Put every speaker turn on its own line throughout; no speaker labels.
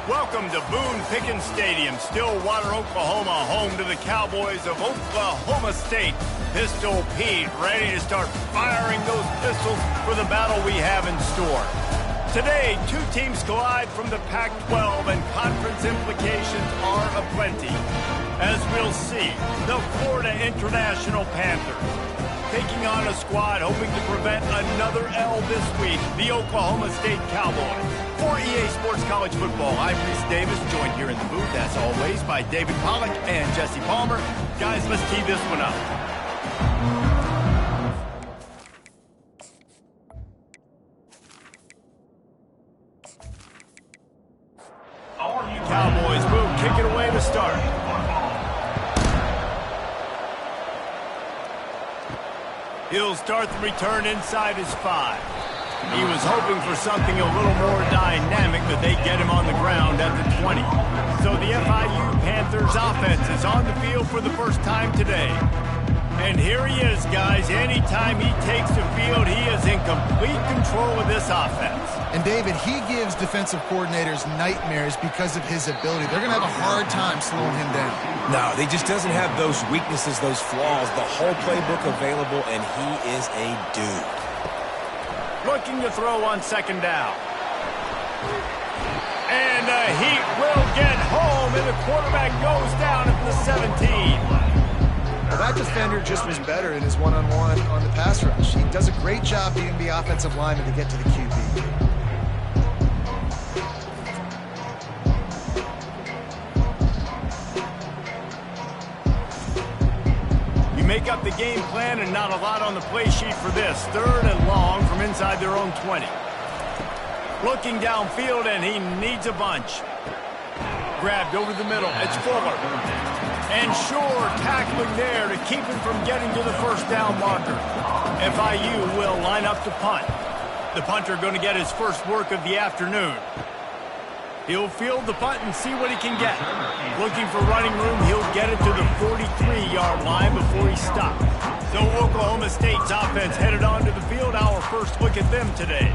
Welcome to Boone Pickens Stadium, Stillwater, Oklahoma, home to the Cowboys of Oklahoma State. Pistol Pete ready to start firing those pistols for the battle we have in store. Today, two teams collide from the Pac-12 and conference implications are aplenty. As we'll see, the Florida International Panthers taking on a squad hoping to prevent another L this week, the Oklahoma State Cowboys. For EA Sports College Football, I'm Reese Davis, joined here in the booth, as always, by David Pollack and Jesse Palmer. Guys, let's tee this one up. Cowboys will kick it away to start. He'll start the return inside his 5. He was hoping for something a little more dynamic, but they get him on the ground at the 20. So the FIU Panthers offense is on the field for the first time today. And here he is, guys. Anytime he takes the field, he is in complete control of this offense.
And David, he gives defensive coordinators nightmares because of his ability. They're going to have a hard time slowing him down.
No, he just doesn't have those weaknesses, those flaws, the whole playbook available, and he is a dude.
Looking to throw on second down. And the Heat will get home, and the quarterback goes down at the 17.
Well, that defender just was better in his one-on-one on the pass rush. He does a great job being the offensive lineman to get to the QB.
Make up the game plan and not a lot on the play sheet for this. Third and long from inside their own 20. Looking downfield, and he needs a bunch. Grabbed over the middle. It's Fuller. And Shore tackling there to keep him from getting to the first down marker. FIU will line up to punt. The punter going to get his first work of the afternoon. He'll field the punt and see what he can get. Looking for running room, he'll get it to the 43-yard line before he stops. So Oklahoma State's offense headed onto the field. Our first look at them today.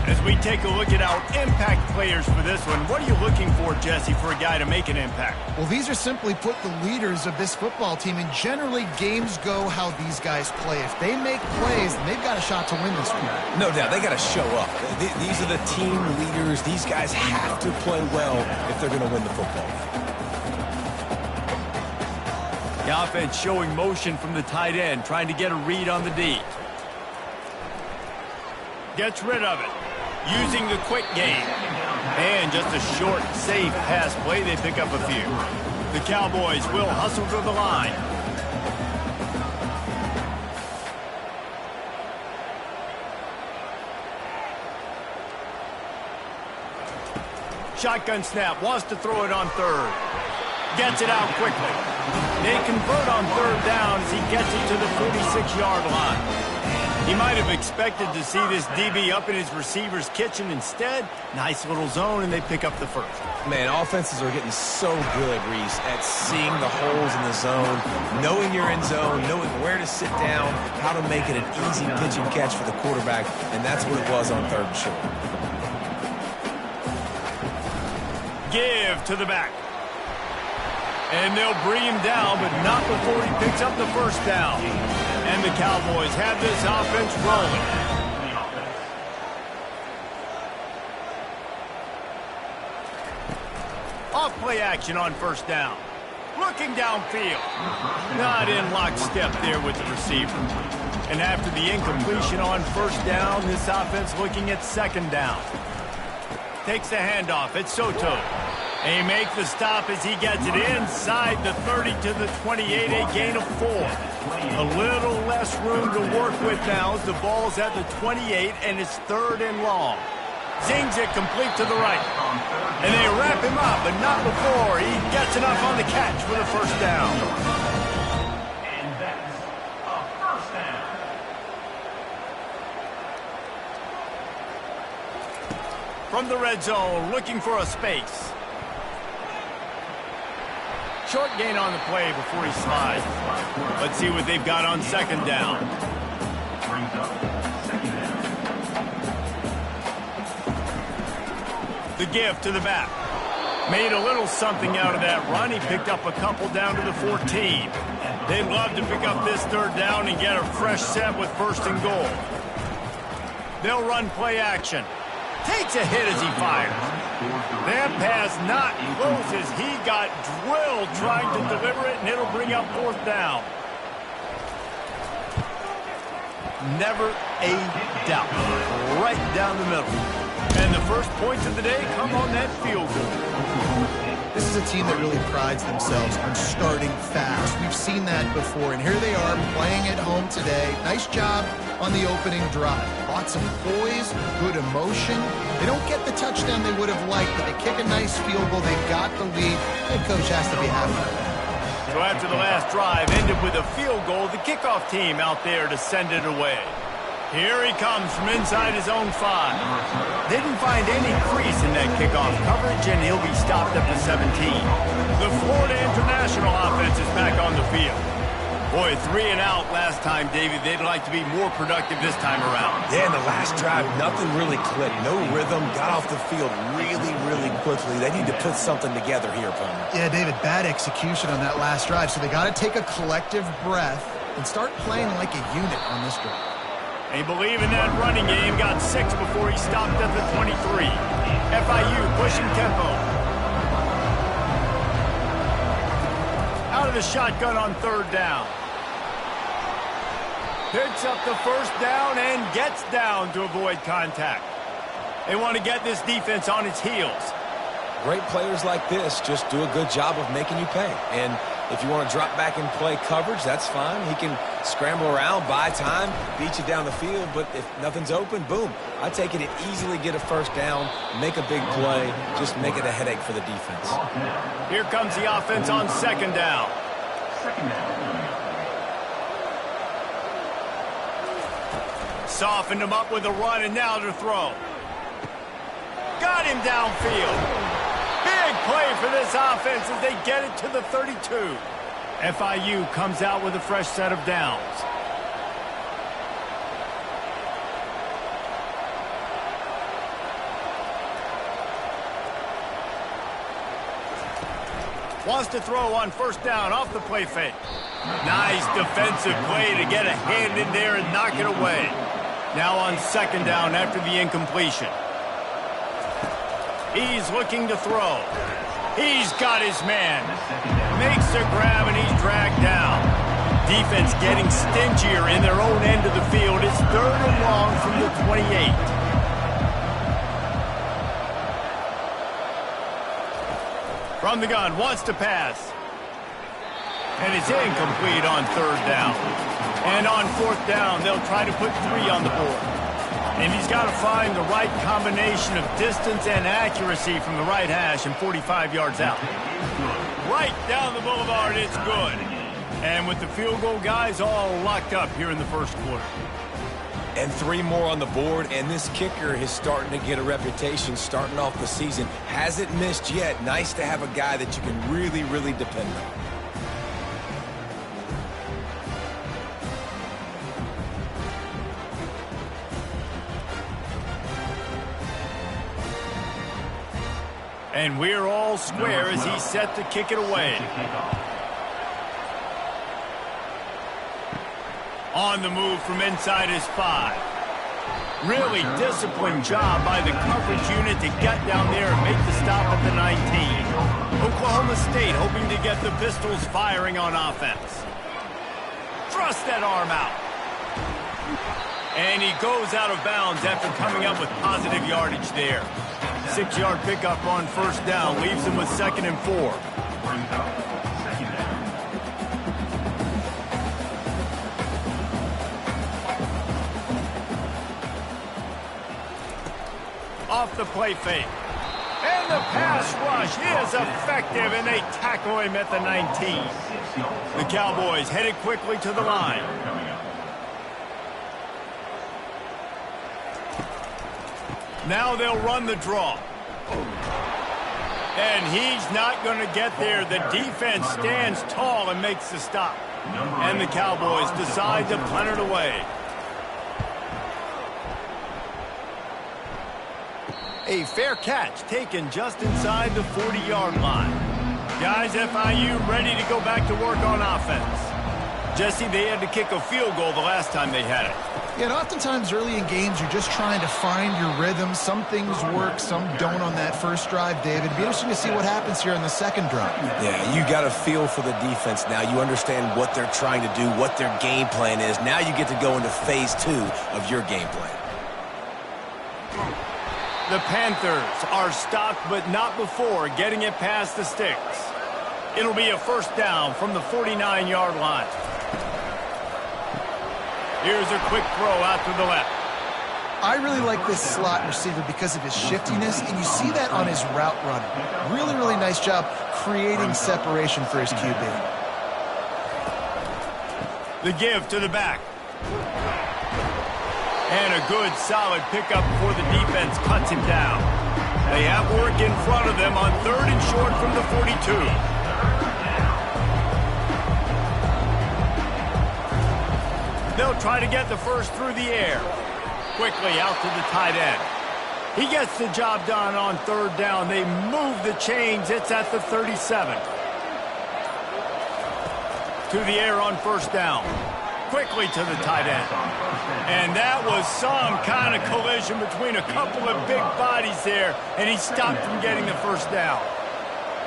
As we take a look at our impact players for this one, what are you looking for, Jesse, for a guy to make an impact?
Well, these are simply put the leaders of this football team, and generally games go how these guys play. If they make plays, then they've got a shot to win this one.
No doubt, they got to show up. These are the team leaders. These guys have to play well if they're going to win the football game.
The offense showing motion from the tight end, trying to get a read on the D. Gets rid of it. Using the quick game. And just a short, safe pass play. They pick up a few. The Cowboys will hustle to the line. Shotgun snap. Wants to throw it on third. Gets it out quickly. They convert on third down as he gets it to the 46-yard line. He might have expected to see this DB up in his receiver's kitchen. Instead, nice little zone, and they pick up the first.
Man, offenses are getting so good, Reese, at seeing the holes in the zone, knowing you're in zone, knowing where to sit down, how to make it an easy pitch and catch for the quarterback, and that's what it was on third and short.
Give to the back. And they'll bring him down, but not before he picks up the first down. And the Cowboys have this offense rolling. Off play action on first down. Looking downfield. Not in lockstep there with the receiver. And after the incompletion on first down, this offense looking at second down. Takes the handoff. It's Soto. They make the stop as he gets it inside the 30 to the 28, a gain of 4. A little less room to work with now as the ball's at the 28 and it's third and long. Zings it complete to the right. And they wrap him up, but not before he gets enough on the catch for the first down.
And that's a first down.
From the red zone, looking for a space. Short gain on the play before he slides. Let's see what they've got on second down. The give to the back. Made a little something out of that run. He picked up a couple down to the 14. They'd love to pick up this third down and get a fresh set with first and goal. They'll run play action. Takes a hit as he fires. That pass not close as he got drilled trying to deliver it, and it'll bring up fourth down. Never a doubt. Right down the middle. And the first points of the day come on that field goal.
This is a team that really prides themselves on starting fast. We've seen that before, and here they are playing at home today. Nice job on the opening drive. Lots of poise, good emotion. They don't get the touchdown they would have liked, but they kick a nice field goal. They've got the lead. Head coach has to be happy with that.
So after the last drive ended with a field goal, the kickoff team out there to send it away. Here he comes from inside his own 5. Didn't find any crease in that kickoff coverage, and he'll be stopped up to 17. The Florida International offense is back on the field. Boy, 3 and out last time, David. They'd like to be more productive this time around.
Yeah, in the last drive, nothing really clicked. No rhythm. Got off the field really, really quickly. They need to put something together here, Palmer.
Yeah, David, bad execution on that last drive, so they got to take a collective breath and start playing like a unit on this drive.
They believe in that running game. Got 6 before he stopped at the 23. FIU pushing tempo. Out of the shotgun on third down. Picks up the first down and gets down to avoid contact. They want to get this defense on its heels.
Great players like this just do a good job of making you pay. And if you want to drop back and play coverage, that's fine. He can scramble around, buy time, beat you down the field. But if nothing's open, boom. I take it and easily get a first down, make a big play, just make it a headache for the defense.
Here comes the offense on second down. Softened him up with a run, and now to throw. Got him downfield. Big play for this offense as they get it to the 32. FIU comes out with a fresh set of downs. Wants to throw on first down off the play fake. Nice defensive play to get a hand in there and knock it away. Now on second down after the incompletion. He's looking to throw. He's got his man. Makes the grab and he's dragged down. Defense getting stingier in their own end of the field. It's third and long from the 28. From the gun, wants to pass. And it's incomplete on third down. And on fourth down, they'll try to put 3 on the board. And he's got to find the right combination of distance and accuracy from the right hash and 45 yards out. Right down the boulevard, it's good. And with the field goal guys all locked up here in the first quarter.
And 3 more on the board, and this kicker is starting to get a reputation starting off the season. Hasn't missed yet. Nice to have a guy that you can really, really depend on.
And we're all square as he's set to kick it away. On the move from inside his 5. Really disciplined job by the coverage unit to get down there and make the stop at the 19. Oklahoma State hoping to get the Pistols firing on offense. Thrust that arm out. And he goes out of bounds after coming up with positive yardage there. 6-yard pickup on first down leaves him with 2nd and 4. Off the play fake. And the pass rush is effective, and they tackle him at the 19. The Cowboys headed quickly to the line. Now they'll run the draw. And he's not going to get there. The defense stands tall and makes the stop. And the Cowboys decide to punt it away. A fair catch taken just inside the 40-yard line. Guys, FIU ready to go back to work on offense. Jesse, they had to kick a field goal the last time they had it.
Yeah, and oftentimes early in games, you're just trying to find your rhythm. Some things work, some don't on that first drive, David. It'd be interesting to see what happens here on the second drive.
Yeah, you got a feel for the defense now. You understand what they're trying to do, what their game plan is. Now you get to go into phase 2 of your game plan.
The Panthers are stopped, but not before getting it past the sticks. It'll be a first down from the 49-yard line. Here's a quick throw out to the left.
I really like this slot receiver because of his shiftiness, and you see that on his route running. Really, really nice job creating separation for his QB.
The give to the back. And a good, solid pickup before the defense cuts him down. They have work in front of them on 3rd and short from the 42. They'll try to get the first through the air. Quickly out to the tight end. He gets the job done on 3rd down. They move the chains. It's at the 37. To the air on 1st down. Quickly to the tight end. And that was some kind of collision between a couple of big bodies there, and he stopped from getting the 1st down.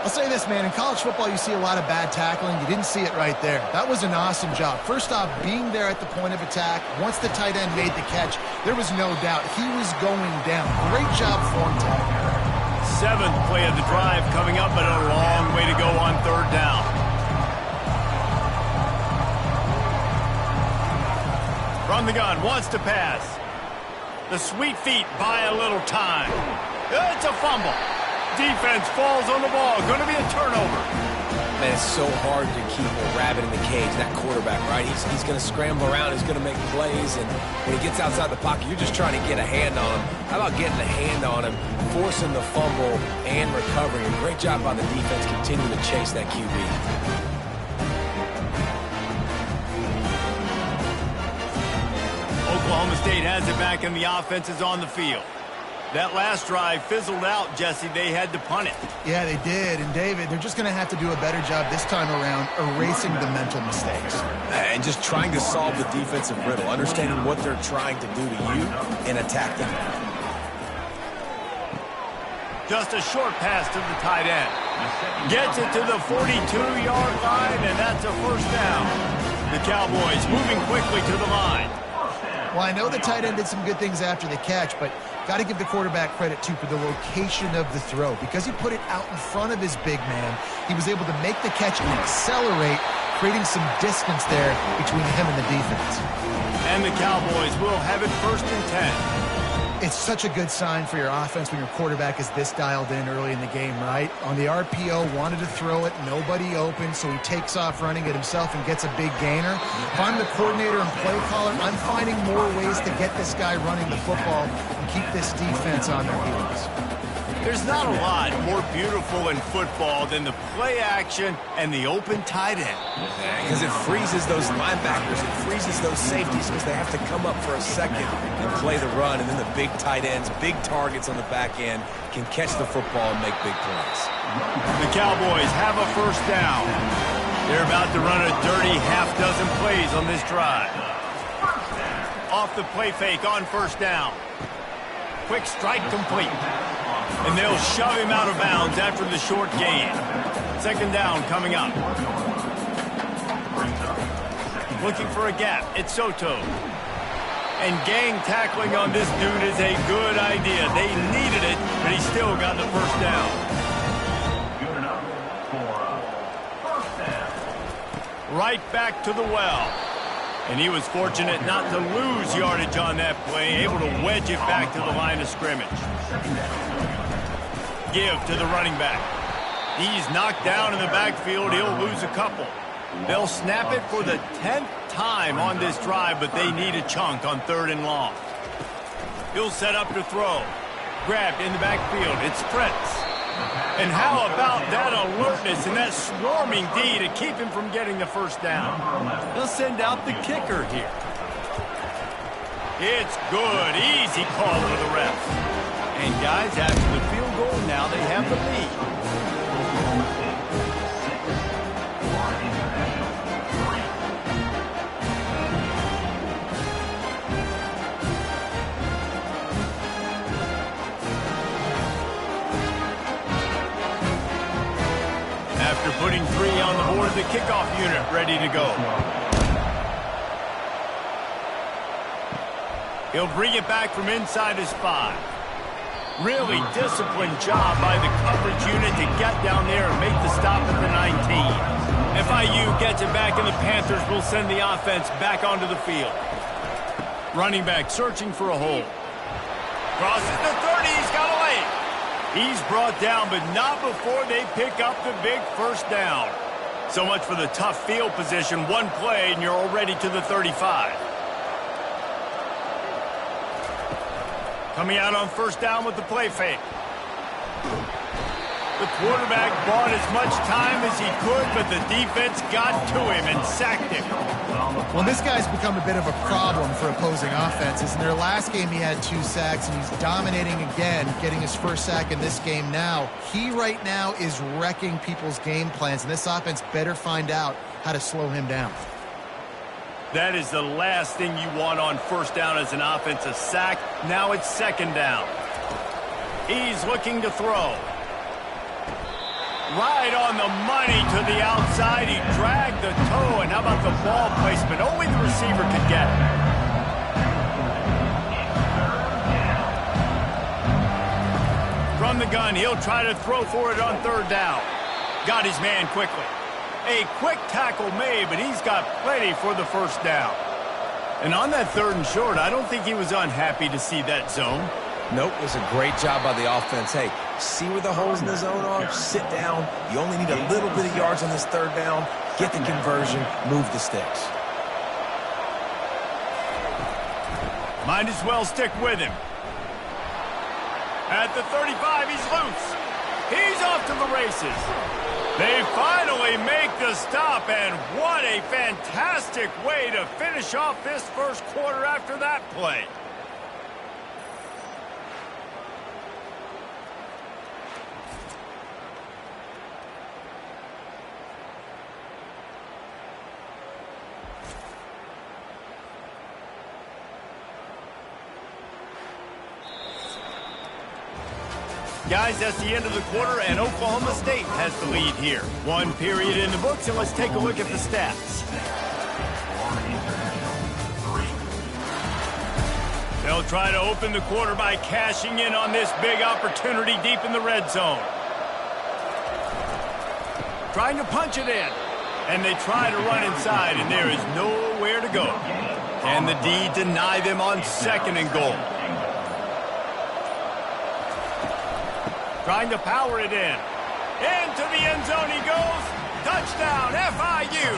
I'll say this, man. In college football, you see a lot of bad tackling. You didn't see it right there. That was an awesome job. First off, being there at the point of attack. Once the tight end made the catch, there was no doubt he was going down. Great job for him today.
7th play of the drive coming up, but a long way to go on 3rd down. From the gun, wants to pass. The sweet feet buy a little time. It's a fumble. Defense falls on the ball. Going to be a turnover.
Man, it's so hard to keep a rabbit in the cage, that quarterback, right? He's going to scramble around. He's going to make plays. And when he gets outside the pocket, you're just trying to get a hand on him. How about getting a hand on him, forcing the fumble, and recovering? A great job by the defense continuing to chase that QB.
Oklahoma State has it back, and the offense is on the field. That last drive fizzled out, Jesse. They had to punt it.
Yeah, they did. And, David, they're just going to have to do a better job this time around erasing the mental mistakes.
And just trying to solve the defensive riddle, understanding what they're trying to do to you and attack them.
Just a short pass to the tight end. Gets it to the 42-yard line, and that's a 1st down. The Cowboys moving quickly to the line.
Well, I know the tight end did some good things after the catch, but got to give the quarterback credit, too, for the location of the throw. Because he put it out in front of his big man, he was able to make the catch and accelerate, creating some distance there between him and the defense.
And the Cowboys will have it 1st and 10.
It's such a good sign for your offense when your quarterback is this dialed in early in the game, right? On the RPO, wanted to throw it, nobody open, so he takes off running it himself and gets a big gainer. If I'm the coordinator and play caller, I'm finding more ways to get this guy running the football and keep this defense on their heels.
There's not a lot more beautiful in football than the play action and the open tight end.
Because it freezes those linebackers, it freezes those safeties because they have to come up for a second and play the run, and then the big tight ends, big targets on the back end can catch the football and make big plays.
The Cowboys have a 1st down. They're about to run a dirty half-dozen plays on this drive. Off the play fake on 1st down. Quick strike complete. And they'll shove him out of bounds after the short gain. 2nd down coming up. Looking for a gap. It's Soto. And gang tackling on this dude is a good idea. They needed it, but he still got the 1st down.
Good enough for 1st down.
Right back to the well. And he was fortunate not to lose yardage on that play, able to wedge it back to the line of scrimmage. Give to the running back. He's knocked down in the backfield. He'll lose a couple. They'll snap it for the 10th time on this drive, but they need a chunk on 3rd and long. He'll set up to throw. Grabbed in the backfield. It's Fritz. And how about that alertness and that swarming D to keep him from getting the 1st down? They'll send out the kicker here. It's good. Easy call for the ref. And guys, after the field goal, now they have the lead. After putting 3 on the board, the kickoff unit ready to go. He'll bring it back from inside his 5. Really disciplined job by the coverage unit to get down there and make the stop at the 19. FIU gets it back, and the Panthers will send the offense back onto the field. Running back searching for a hole. Crosses the 30. He's got a lane. He's brought down, but not before they pick up the big first down. So much for the tough field position. One play, and you're already to the 35. Coming out on first down with the play fake. The quarterback bought as much time as he could, but the defense got to him and sacked him.
Well, this guy's become a bit of a problem for opposing offenses. In their last game, he had 2 sacks, and he's dominating again, getting his first sack in this game now. He right now is wrecking people's game plans, and this offense better find out how to slow him down.
That is the last thing you want on first down as an offensive sack. Now it's second down. He's looking to throw. Right on the money to the outside. He dragged the toe, and how about the ball placement? Only the receiver could get it. From the gun, he'll try to throw for it on third down. Got his man quickly. A quick tackle made, but he's got plenty for the first down. And on that 3rd and short, I don't think he was unhappy to see that zone.
Nope, it was a great job by the offense. Hey, see where the holes in the zone are? Sit down. You only need a little bit of yards on this 3rd down. Get the conversion. Move the sticks.
Might as well stick with him. At the 35, he's loose. He's off to the races. They finally make the stop, and what a fantastic way to finish off this first quarter after that play. Guys, that's the end of the quarter, and Oklahoma State has the lead here. 1 period in the books, and let's take a look at the stats. They'll try to open the quarter by cashing in on this big opportunity deep in the red zone. Trying to punch it in, and they try to run inside, and there is nowhere to go. Can the D deny them on 2nd and goal? Trying to power it in. Into the end zone he goes. Touchdown, FIU.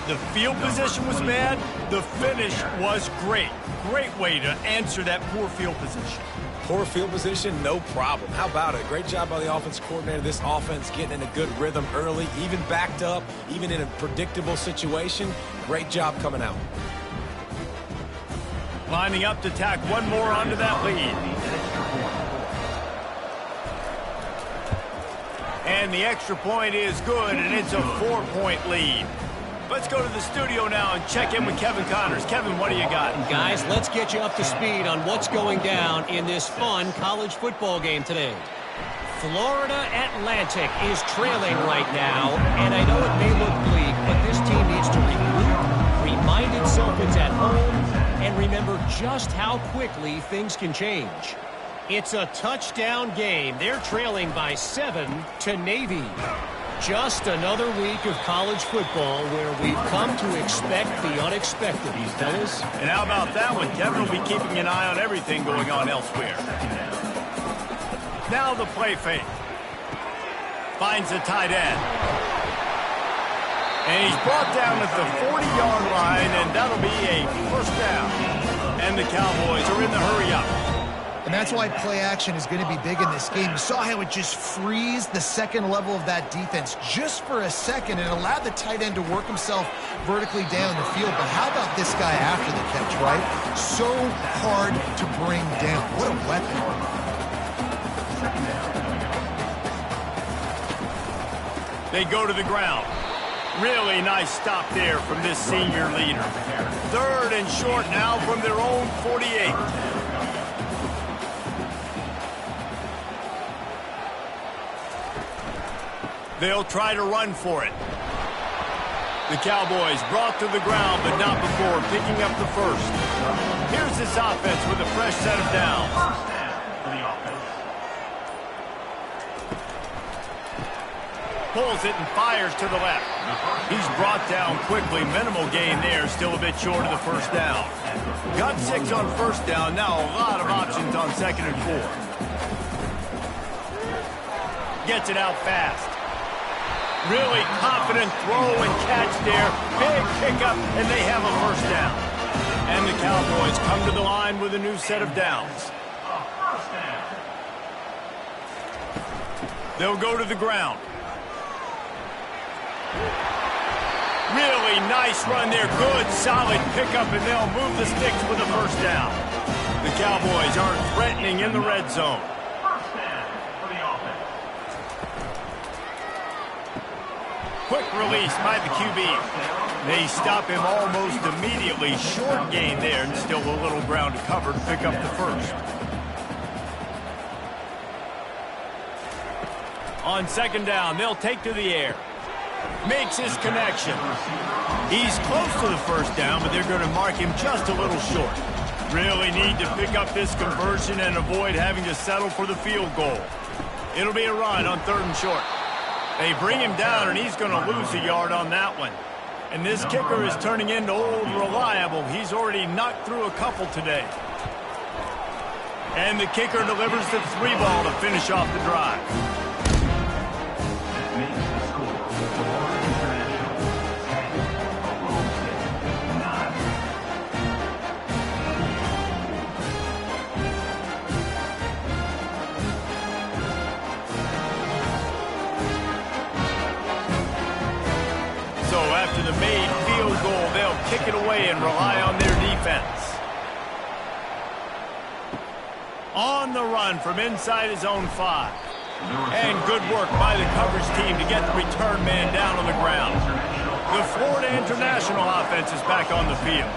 The field position was bad. The finish was great. Great way to answer that poor field position.
Poor field position, no problem. How about it? Great job by the offense coordinator. This offense getting in a good rhythm early, even backed up, even in a predictable situation. Great job coming out.
Lining up to tack one more onto that lead. And the extra point is good, and it's a 4-point lead. Let's go to the studio now and check in with Kevin Connors. Kevin, what do you got?
Guys, let's get you up to speed on what's going down in this fun college football game today. Florida Atlantic is trailing right now, and I know it may look bleak, but this team needs to regroup, remind itself it's at home, and remember just how quickly things can change. It's a touchdown game. They're trailing by 7 to Navy. Just another week of college football where we've come to expect the unexpected, fellas.
And how about that one? Kevin will be keeping an eye on everything going on elsewhere. Now the play fake. Finds the tight end. And he's brought down at the 40-yard line, and that'll be a first down. And the Cowboys are in the hurry up.
And that's why play action is going to be big in this game. You saw how it just frees the second level of that defense just for a second and allowed the tight end to work himself vertically down the field. But how about this guy after the catch, right? So hard to bring down. What a weapon.
They go to the ground. Really nice stop there from this senior leader. 3rd and short now from their own 48. They'll try to run for it. The Cowboys brought to the ground, but not before picking up the first. Here's this offense with a fresh set of downs. Pulls it and fires to the left. He's brought down quickly. Minimal gain there, still a bit short of the first down. Got 6 on first down. Now a lot of options on 2nd and 4. Gets it out fast. Really confident throw and catch there. Big pickup, and they have a first down. And the Cowboys come to the line with a new set of downs. They'll go to the ground. Really nice run there. Good, solid pickup, and they'll move the sticks with a first down. The Cowboys aren't threatening in the red zone. Quick release by the QB. They stop him almost immediately. Short gain there, and still a little ground to cover to pick up the first. On 2nd down, they'll take to the air. Makes his connection. He's close to the first down, but they're going to mark him just a little short. Really need to pick up this conversion and avoid having to settle for the field goal. It'll be a run on 3rd and short. They bring him down, and he's going to lose a yard on that one. And this kicker is turning into old reliable. He's already knocked through a couple today. And the kicker delivers the 3 ball to finish off the drive. After the made field goal, they'll kick it away and rely on their defense. On the run from inside his own 5. And good work by the coverage team to get the return man down on the ground. The Florida International offense is back on the field.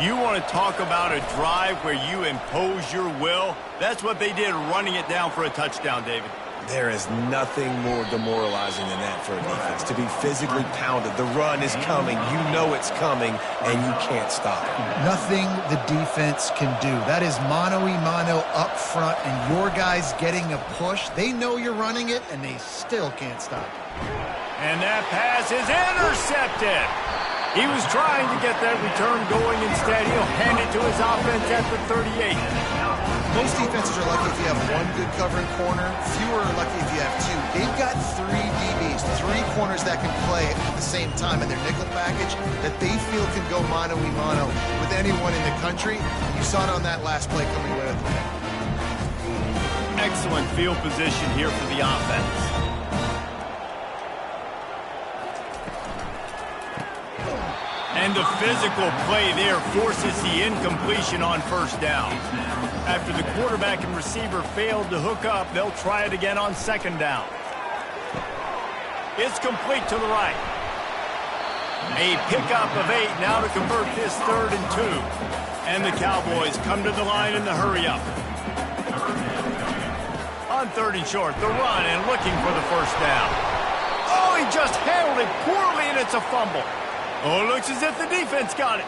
You want to talk about a drive where you impose your will? That's what they did, running it down for a touchdown, David.
There is nothing more demoralizing than that for a defense, to be physically pounded. The run is coming. You know it's coming, and you can't stop it.
Nothing the defense can do. That is mano-a-mano up front, and your guys getting a push. They know you're running it, and they still can't stop it.
And that pass is intercepted. He was trying to get that return going. Instead, he'll hand it to his offense at the 38.
Most defenses are lucky if you have 1 good covering corner. Fewer are lucky if you have 2. They've got 3 DBs, 3 corners that can play at the same time in their nickel package that they feel can go mano-a-mano with anyone in the country. You saw it on that last play coming away with it.
Excellent field position here for the offense. And the physical play there forces the incompletion on first down. After the quarterback and receiver failed to hook up, they'll try it again on 2nd down. It's complete to the right. A pickup of 8 now to convert this 3rd and 2. And the Cowboys come to the line in the hurry-up. On 3rd and short, the run and looking for the first down. Oh, he just handled it poorly, and it's a fumble. Oh, it looks as if the defense got it.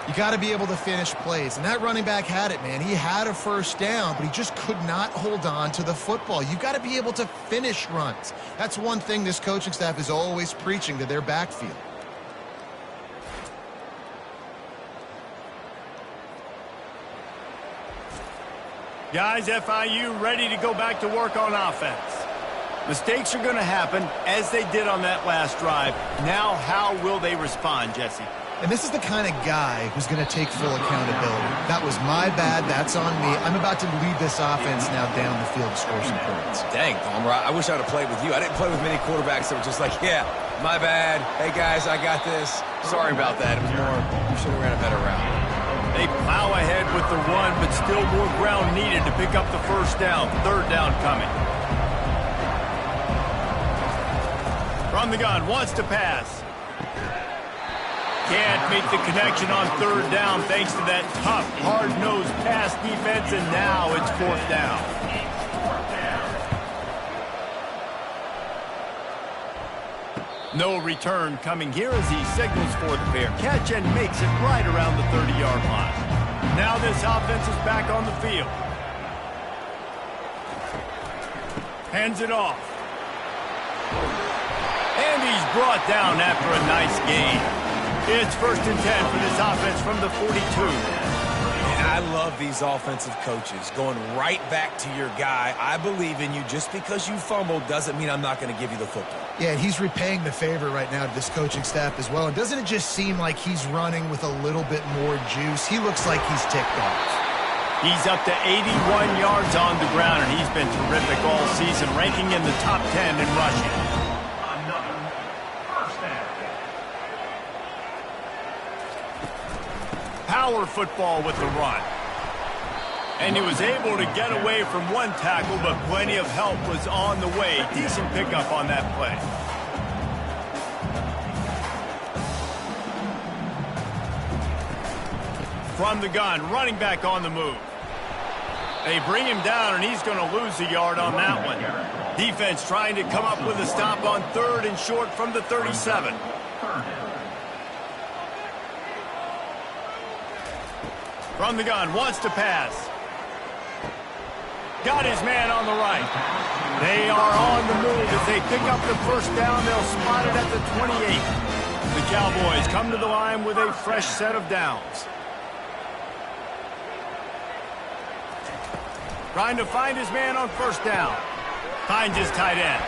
You got to be able to finish plays, and that running back had it, man. He had a first down, but he just could not hold on to the football. You got to be able to finish runs. That's one thing this coaching staff is always preaching to their backfield.
Guys, FIU ready to go back to work on offense. Mistakes are going to happen, as they did on that last drive. Now, how will they respond, Jesse?
And this is the kind of guy who's going to take full accountability. That was my bad. That's on me. I'm about to lead this offense now down the field to score some points.
Dang, Palmer, I wish I would have played with you. I didn't play with many quarterbacks that were just like, yeah, my bad. Hey, guys, I got this. Sorry about that. It was more, we should have ran a better route.
They plow ahead with the run, but still more ground needed to pick up the first down. Third down coming. From the gun, wants to pass. Can't make the connection on third down thanks to that tough, hard-nosed pass defense, and now it's fourth down. No return coming here as he signals for the fair catch and makes it right around the 30-yard line. Now this offense is back on the field. Hands it off. And he's brought down after a nice gain. It's 1st and 10 for this offense from the 42.
And I love these offensive coaches going right back to your guy. I believe in you. Just because you fumbled doesn't mean I'm not going to give you the football.
Yeah, he's repaying the favor right now to this coaching staff as well. And doesn't it just seem like he's running with a little bit more juice? He looks like he's ticked off.
He's up to 81 yards on the ground, and he's been terrific all season, ranking in the top 10 in rushing. Power football with the run. And he was able to get away from one tackle, but plenty of help was on the way. Decent pickup on that play. From the gun, running back on the move. They bring him down, and he's going to lose a yard on that one. Defense trying to come up with a stop on 3rd and short from the 37. From the gun, wants to pass. Got his man on the right. They are on the move. As they pick up the first down, they'll spot it at the 28. The Cowboys come to the line with a fresh set of downs. Trying to find his man on first down. Finds his tight end.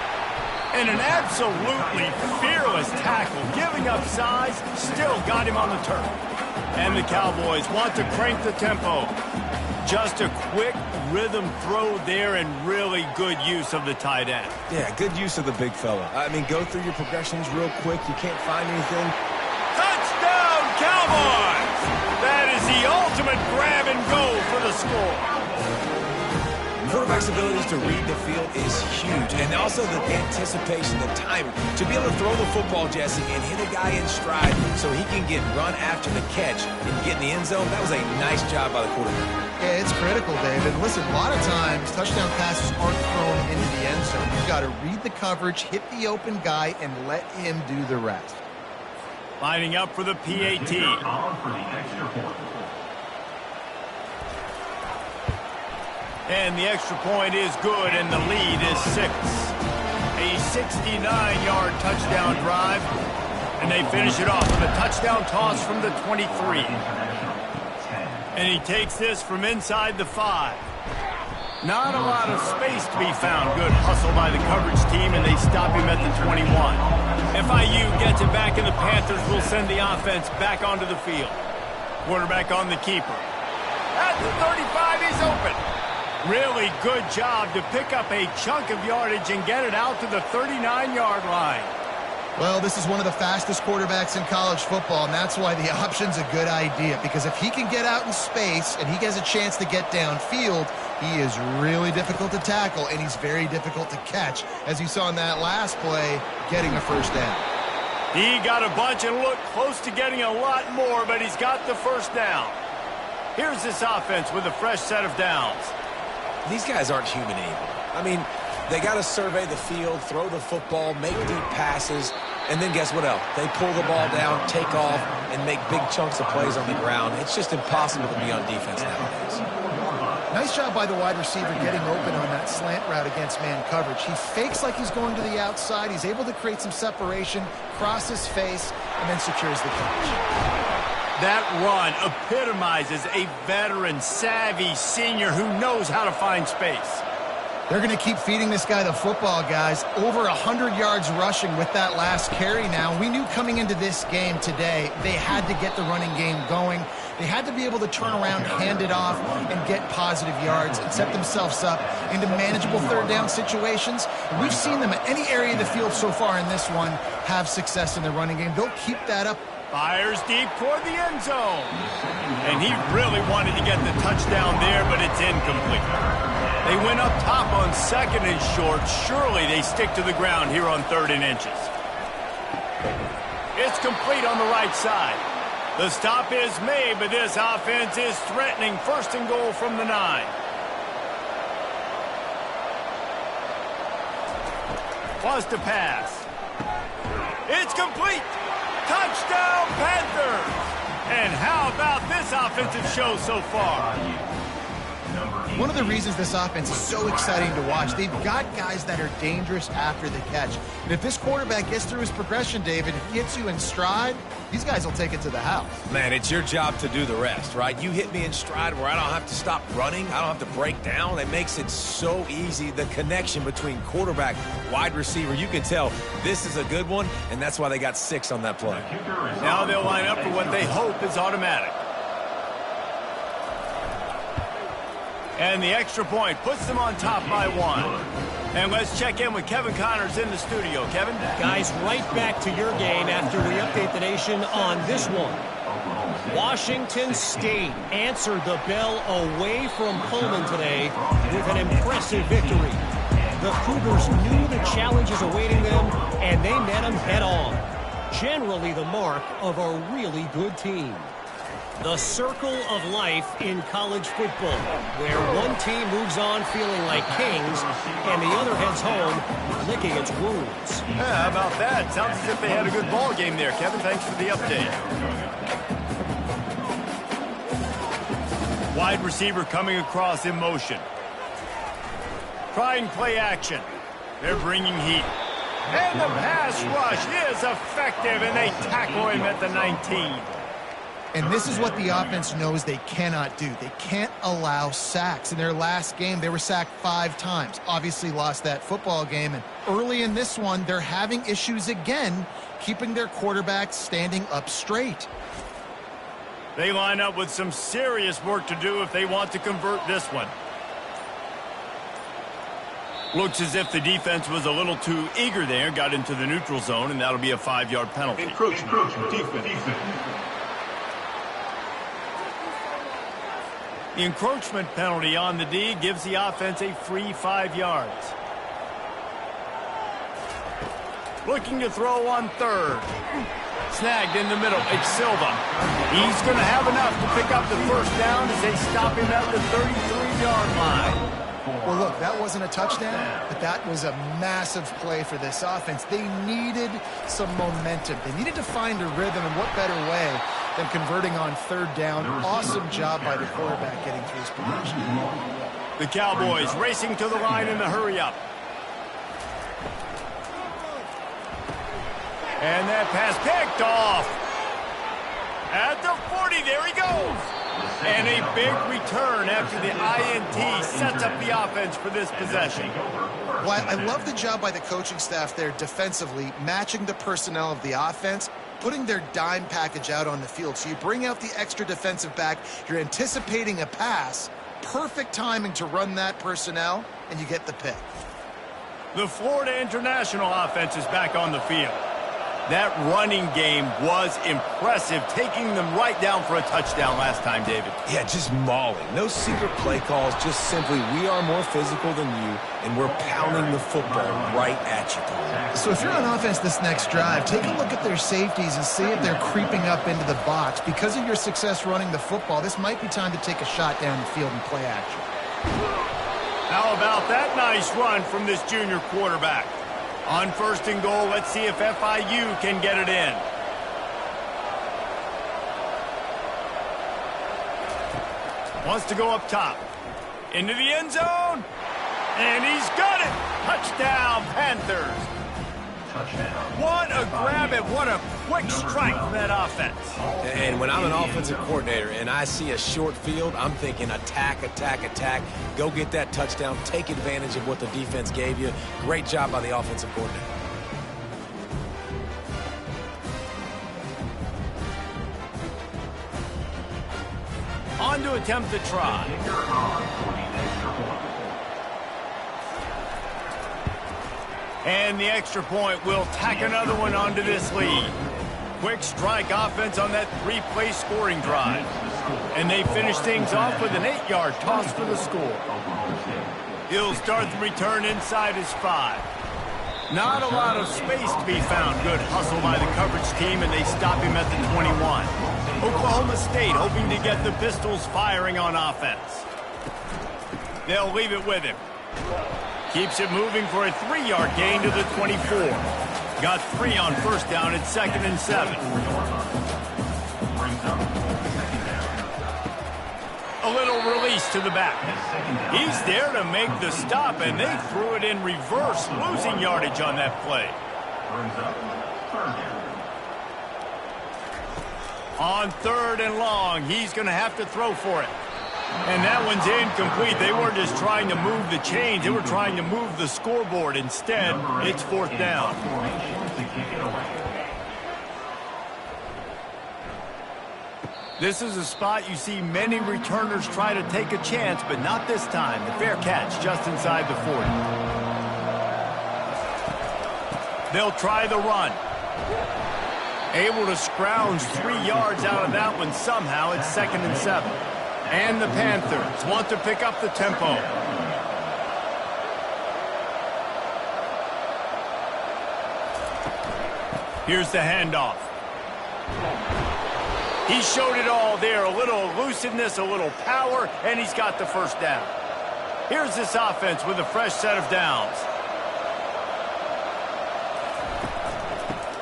And an absolutely fearless tackle, giving up size, still got him on the turf. And the Cowboys want to crank the tempo. Just a quick rhythm throw there and really good use of the tight end.
Yeah, good use of the big fella. I mean, go through your progressions real quick. You can't find anything.
Touchdown, Cowboys! That is the ultimate grab and go for the score.
Quarterback's abilities to read the field is huge, and also the anticipation, the timing. To be able to throw the football, Jesse, and hit a guy in stride so he can get run after the catch and get in the end zone, that was a nice job by the quarterback.
Yeah, it's critical, David. Listen, a lot of times, touchdown passes aren't thrown into the end zone. You've got to read the coverage, hit the open guy, and let him do the rest.
Lining up for the PAT. And the extra point is good, and the lead is 6. A 69-yard touchdown drive, and they finish it off with a touchdown toss from the 23. And he takes this from inside the 5. Not a lot of space to be found. Good hustle by the coverage team, and they stop him at the 21. FIU gets it back, and the Panthers will send the offense back onto the field. Quarterback on the keeper. At the 35, he's open. Really good job to pick up a chunk of yardage and get it out to the 39-yard line.
Well, this is one of the fastest quarterbacks in college football, and that's why the option's a good idea. Because if he can get out in space and he has a chance to get downfield, he is really difficult to tackle, and he's very difficult to catch, as you saw in that last play, getting a first down.
He got a bunch and looked close to getting a lot more, but he's got the first down. Here's this offense with a fresh set of downs.
These guys aren't human anymore. I mean, they got to survey the field, throw the football, make deep passes, and then guess what else? They pull the ball down, take off, and make big chunks of plays on the ground. It's just impossible to be on defense nowadays.
Nice job by the wide receiver getting open on that slant route against man coverage. He fakes like he's going to the outside. He's able to create some separation, cross his face, and then secures the catch.
That run epitomizes a veteran, savvy senior who knows how to find space.
They're going to keep feeding this guy the football, guys. Over 100 yards rushing with that last carry now. We knew coming into this game today, they had to get the running game going. They had to be able to turn around, hand it off, and get positive yards and set themselves up into manageable third down situations. And we've seen them at any area of the field so far in this one have success in the running game. They'll keep that up.
Fires deep toward the end zone. And he really wanted to get the touchdown there, but it's incomplete. They went up top on 2nd and short. Surely they stick to the ground here on 3rd and inches. It's complete on the right side. The stop is made, but this offense is threatening 1st and goal from the 9. Wants to pass. It's complete. Touchdown, Panthers! And how about this offensive show so far?
One of the reasons this offense is so exciting to watch, they've got guys that are dangerous after the catch. And if this quarterback gets through his progression, David, if he hits you in stride, these guys will take it to the house.
Man, it's your job to do the rest, right? You hit me in stride where I don't have to stop running. I don't have to break down. It makes it so easy. The connection between quarterback, wide receiver, you can tell this is a good one, and that's why they got 6 on that play.
Now they'll line up for what they hope is automatic. And the extra point puts them on top by 1. And let's check in with Kevin Connors in the studio. Kevin?
Guys, right back to your game after we update the nation on this one. Washington State answered the bell away from Pullman today with an impressive victory. The Cougars knew the challenges awaiting them, and they met them head on. Generally the mark of a really good team. The circle of life in college football, where one team moves on feeling like kings and the other heads home licking its wounds.
Yeah, how about that? Sounds as if they had a good ball game there, Kevin. Thanks for the update. Wide receiver coming across in motion. Trying play action. They're bringing heat. And the pass rush is effective, and they tackle him at the 19.
And this is what the offense knows they cannot do. They can't allow sacks. In their last game, they were sacked 5 times. Obviously lost that football game. And early in this one, they're having issues again, keeping their quarterback standing up straight.
They line up with some serious work to do if they want to convert this one. Looks as if the defense was a little too eager there, got into the neutral zone, and that'll be a 5-yard penalty.
Encroachment defense.
The encroachment penalty on the D gives the offense a free 5 yards. Looking to throw on 3rd. Snagged in the middle. It's Silva. He's going to have enough to pick up the 1st down as they stop him at the 33-yard line.
Well, look, that wasn't a touchdown, but that was a massive play for this offense. They needed some momentum. They needed to find a rhythm, and what better way than converting on 3rd down. Awesome job by the quarterback getting through his progression.
The Cowboys racing to the line in the hurry-up. And that pass picked off. At the 40, there he goes. And a big return after the INT sets up the offense for this possession.
Well, I love the job by the coaching staff there defensively, matching the personnel of the offense, putting their dime package out on the field. So you bring out the extra defensive back, you're anticipating a pass, perfect timing to run that personnel, and you get the pick.
The Florida International offense is back on the field. That running game was impressive, taking them right down for a touchdown last time, David.
Yeah, just mauling. No secret play calls, just simply we are more physical than you, and we're pounding the football right at you.
So if you're on offense this next drive, take a look at their safeties and see if they're creeping up into the box. Because of your success running the football, this might be time to take a shot down the field and play action.
How about that nice run from this junior quarterback? On 1st and goal, let's see if FIU can get it in. Wants to go up top. Into the end zone. And he's got it. Touchdown, Panthers.
touchdown.
What a grab and what a quick strike from that offense.
And when I'm an offensive coordinator and I see a short field, I'm thinking attack, attack, attack. Go get that touchdown. Take advantage of what the defense gave you. Great job by the offensive coordinator.
On to attempt the try. And the extra point will tack another one onto this lead. Quick strike offense on that three-play scoring drive. And they finish things off with an 8-yard toss for the score. He'll start the return inside his 5. Not a lot of space to be found. Good hustle by the coverage team, and they stop him at the 21. Oklahoma State hoping to get the Pistols firing on offense. They'll leave it with him. Keeps it moving for a 3-yard gain to the 24. Got 3 on first down at 2nd and 7. A little release to the back. He's there to make the stop, and they threw it in reverse, losing yardage on that play. On 3rd and long, he's going to have to throw for it. And that one's incomplete. They weren't just trying to move the chains. They were trying to move the scoreboard. Instead, it's 4th down. This is a spot you see many returners try to take a chance, but not this time. The fair catch just inside the 40. They'll try the run. Able to scrounge 3 yards out of that one somehow. It's 2nd and 7. And the Panthers want to pick up the tempo. Here's the handoff. He showed it all there. A little elusiveness, a little power, and he's got the first down. Here's this offense with a fresh set of downs.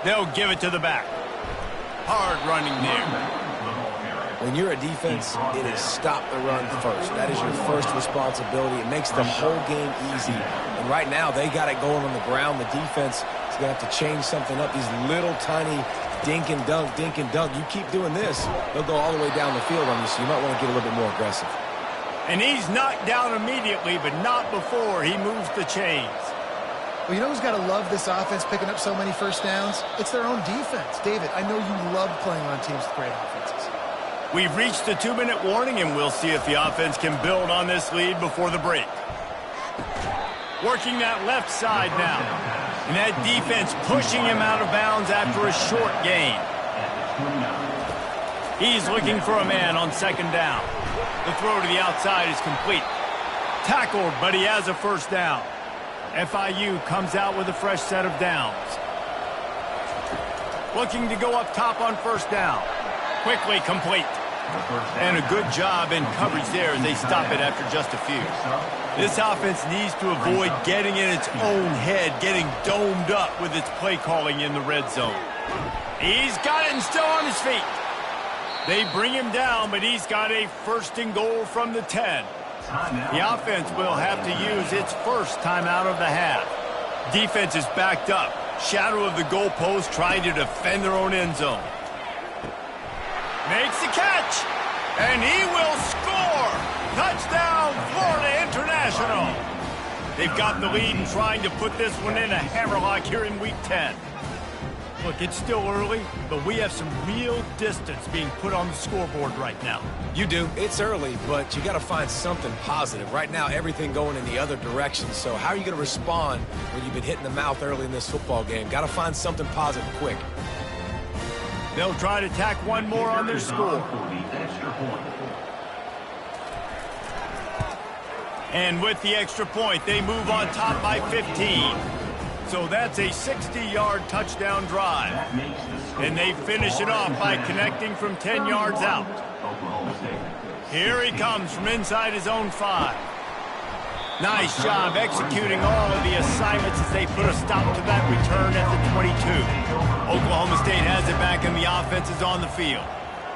They'll give it to the back. Hard running there.
When you're a defense, it is stop the run first. That is your first responsibility. It makes the whole game easy. And right now, they got it going on the ground. The defense is going to have to change something up. These little tiny dink and dunk, dink and dunk. You keep doing this, they'll go all the way down the field on you, so you might want to get a little bit more aggressive.
And he's knocked down immediately, but not before he moves the chains.
Well, you know who's got to love this offense picking up so many first downs? It's their own defense. David, I know you love playing on teams with great offenses.
We've reached the 2-minute warning, and we'll see if the offense can build on this lead before the break. Working that left side now. And that defense pushing him out of bounds after a short gain. He's looking for a man on 2nd down. The throw to the outside is complete. Tackled, but he has a first down. FIU comes out with a fresh set of downs. Looking to go up top on first down. Quickly complete. And a good job in coverage there as they stop it after just a few. This offense needs to avoid getting in its own head, getting domed up with its play calling in the red zone. He's got it and still on his feet. They bring him down, but he's got a 1st and goal from the 10. The offense will have to use its first timeout of the half. Defense is backed up. Shadow of the goalpost trying to defend their own end zone. Makes the catch, and he will score. Touchdown, Florida International. They've got the lead and trying to put this one in a hammerlock here in Week 10. Look, it's still early, but we have some real distance being put on the scoreboard right now.
You do. It's early, but you got to find something positive. Right now, everything going in the other direction. So how are you going to respond when you've been hit in the mouth early in this football game? Got to find something positive quick.
They'll try to tack one more on their score. And with the extra point, they move on top by 15. So that's a 60-yard touchdown drive. And they finish it off by connecting from 10 yards out. Here he comes from inside his own 5. Nice job executing all of the assignments as they put a stop to that return at the 22. Oklahoma State has it back and the offense is on the field.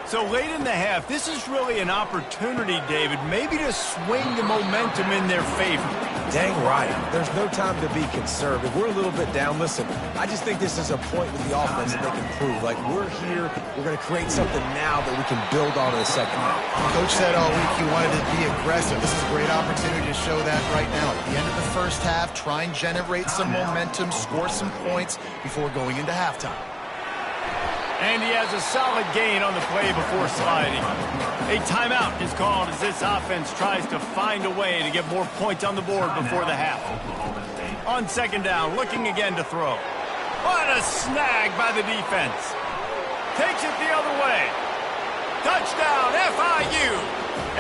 So late in the half, this is really an opportunity, David, maybe to swing the momentum in their favor.
Dang right. There's no time to be conservative. We're a little bit down. Listen, I just think this is a point with the offense that they can prove. Like, we're here. We're going to create something now that we can build on in the second half.
Coach said all week he wanted to be aggressive. This is a great opportunity to show that right now. At the end of the first half, try and generate some momentum, score some points before going into halftime.
And he has a solid gain on the play before sliding. A timeout is called as this offense tries to find a way to get more points on the board before the half. On second down, looking again to throw. What a snag by the defense. Takes it the other way. Touchdown, FIU.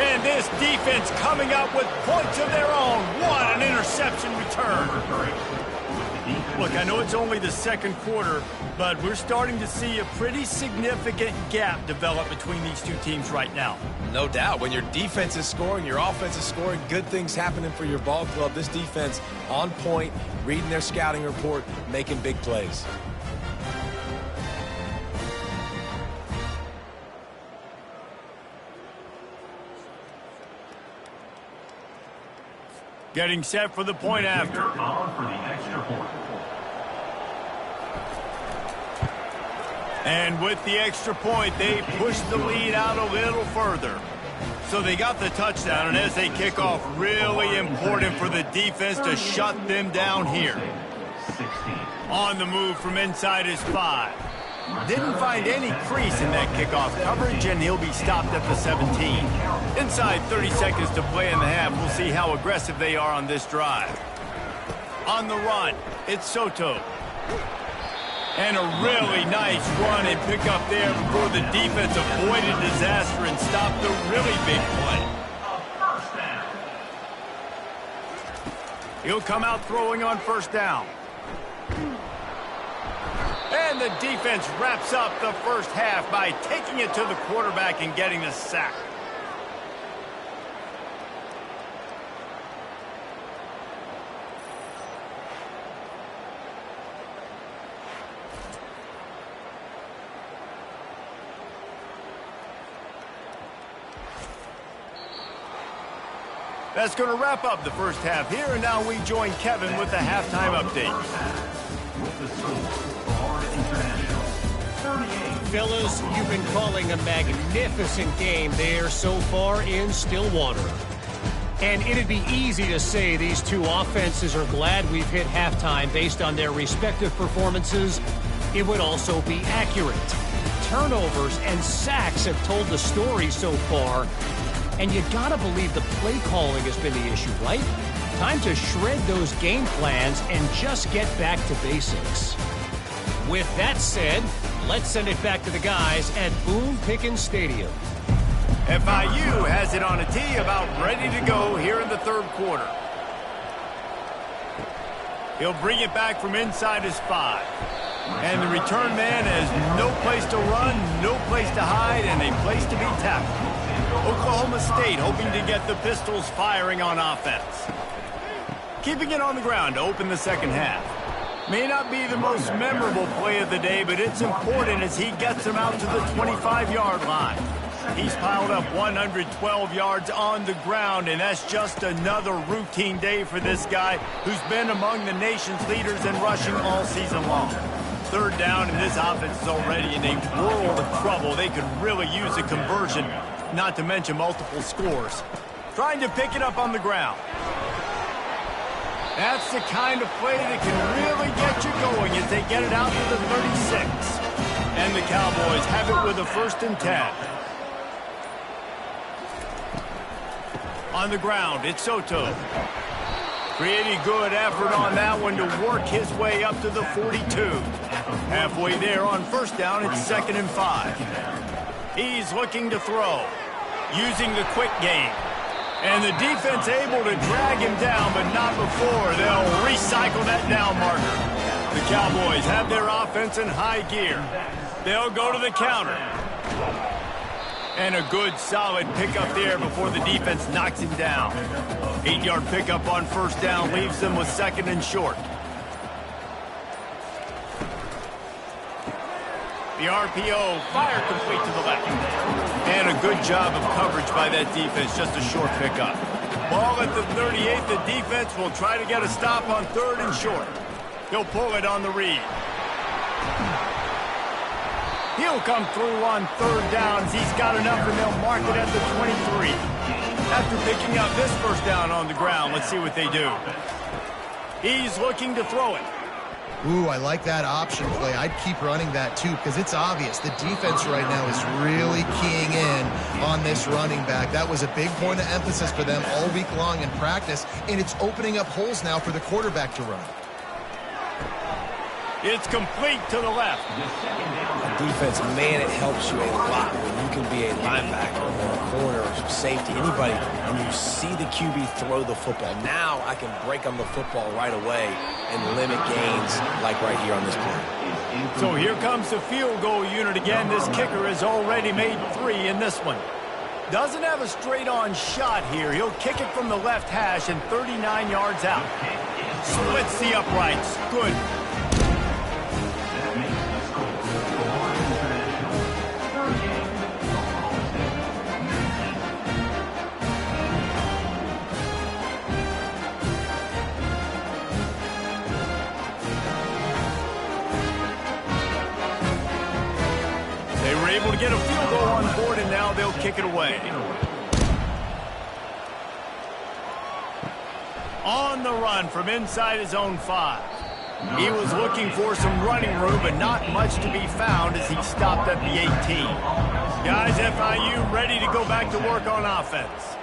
And this defense coming up with points of their own. What an interception return. Look, I know it's only the second quarter, but we're starting to see a pretty significant gap develop between these two teams right now.
No doubt. When your defense is scoring, your offense is scoring, good things happening for your ball club. This defense on point, reading their scouting report, making big plays.
Getting set for the point after.
On for the extra point.
And with the extra point, they push the lead out a little further. So they got the touchdown, and as they kick off, really important for the defense to shut them down here.
16.
On the move from inside his 5. Didn't find any crease in that kickoff coverage, and he'll be stopped at the 17. Inside 30 seconds to play in the half. We'll see how aggressive they are on this drive. On the run, it's Soto. And a really nice run and pick up there before the defense avoided disaster and stopped the really big play.
First down.
He'll come out throwing on first down. And the defense wraps up the first half by taking it to the quarterback and getting the sack. That's going to wrap up the first half here, and now we join Kevin with the halftime update.
With the score, Florida International, 38.
Fellas, you've been calling a magnificent game there so far in Stillwater. And it'd be easy to say these two offenses are glad we've hit halftime based on their respective performances. It would also be accurate. Turnovers and sacks have told the story so far. And you gotta believe the play calling has been the issue, right? Time to shred those game plans and just get back to basics. With that said, let's send it back to the guys at Boone Pickens Stadium.
FIU has it on a tee, about ready to go here in the third quarter. He'll bring it back from inside his 5. And the return man has no place to run, no place to hide, and a place to be tackled. Oklahoma State hoping to get the Pistols firing on offense. Keeping it on the ground to open the second half. May not be the most memorable play of the day, but it's important as he gets them out to the 25-yard line. He's piled up 112 yards on the ground, and that's just another routine day for this guy who's been among the nation's leaders in rushing all season long. Third down, and this offense is already in a world of trouble. They could really use a conversion, not to mention multiple scores. Trying to pick it up on the ground. That's the kind of play that can really get you going as they get it out to the 36. And the Cowboys have it with a 1st and 10. On the ground, it's Soto. Pretty good effort on that one to work his way up to the 42. Halfway there on first down, it's 2nd and 5. He's looking to throw, using the quick game. And the defense able to drag him down, but not before they'll recycle that down marker. The Cowboys have their offense in high gear. They'll go to the counter. And a good, solid pickup there before the defense knocks him down. 8-yard pickup on first down leaves them with 2nd and short. The RPO, fire complete to the left. And a good job of coverage by that defense, just a short pickup. Ball at the 38. The defense will try to get a stop on 3rd and short. He'll pull it on the read. He'll come through on 3rd downs. He's got enough, and they'll mark it at the 23. After picking up this 1st down on the ground, let's see what they do. He's looking to throw it.
Ooh, I like that option play. I'd keep running that too because it's obvious the defense right now is really keying in on this running back. That was a big point of emphasis for them all week long in practice, and it's opening up holes now for the quarterback to run.
It's complete to the left.
Defense, man, it helps you a lot when you can be a linebacker or a corner or safety, anybody, and you see the QB throw the football. Now I can break on the football right away and limit gains like right here on this play.
So here comes the field goal unit again. This kicker has already made 3 in this one. Doesn't have a straight-on shot here. He'll kick it from the left hash and 39 yards out. Splits the uprights. Good. Able to get a field goal on board, and now they'll kick it away. On the run from inside his own 5. He was looking for some running room, but not much to be found as he stopped at the 18. Guys, FIU ready to go back to work on offense.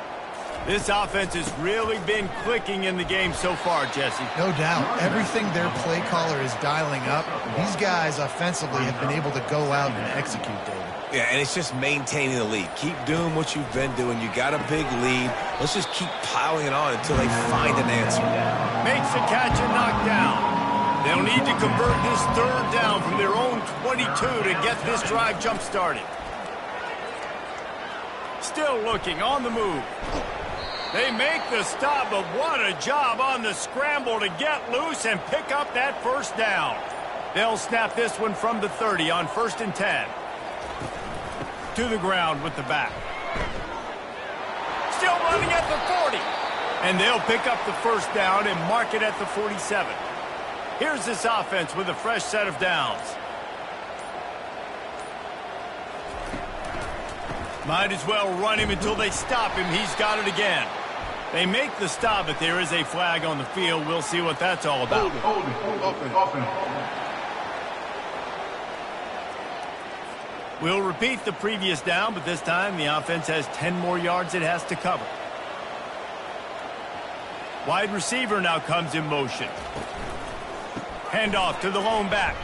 This offense has really been clicking in the game so far, Jesse.
No doubt. Everything their play caller is dialing up, these guys offensively have been able to go out and execute, David.
Yeah, and it's just maintaining the lead. Keep doing what you've been doing. You got a big lead. Let's just keep piling it on until they find an answer.
Makes the catch and knocked down. They'll need to convert this 3rd down from their own 22 to get this drive jump-started. Still looking on the move. They make the stop, but what a job on the scramble to get loose and pick up that 1st down. They'll snap this one from the 30 on 1st and 10. To the ground with the back. Still running at the 40. And they'll pick up the 1st down and mark it at the 47. Here's this offense with a fresh set of downs. Might as well run him until they stop him. He's got it again. They make the stop, but there is a flag on the field. We'll see what that's all about. We'll repeat the previous down, but this time the offense has 10 more yards it has to cover. Wide receiver now comes in motion. Handoff to the lone back.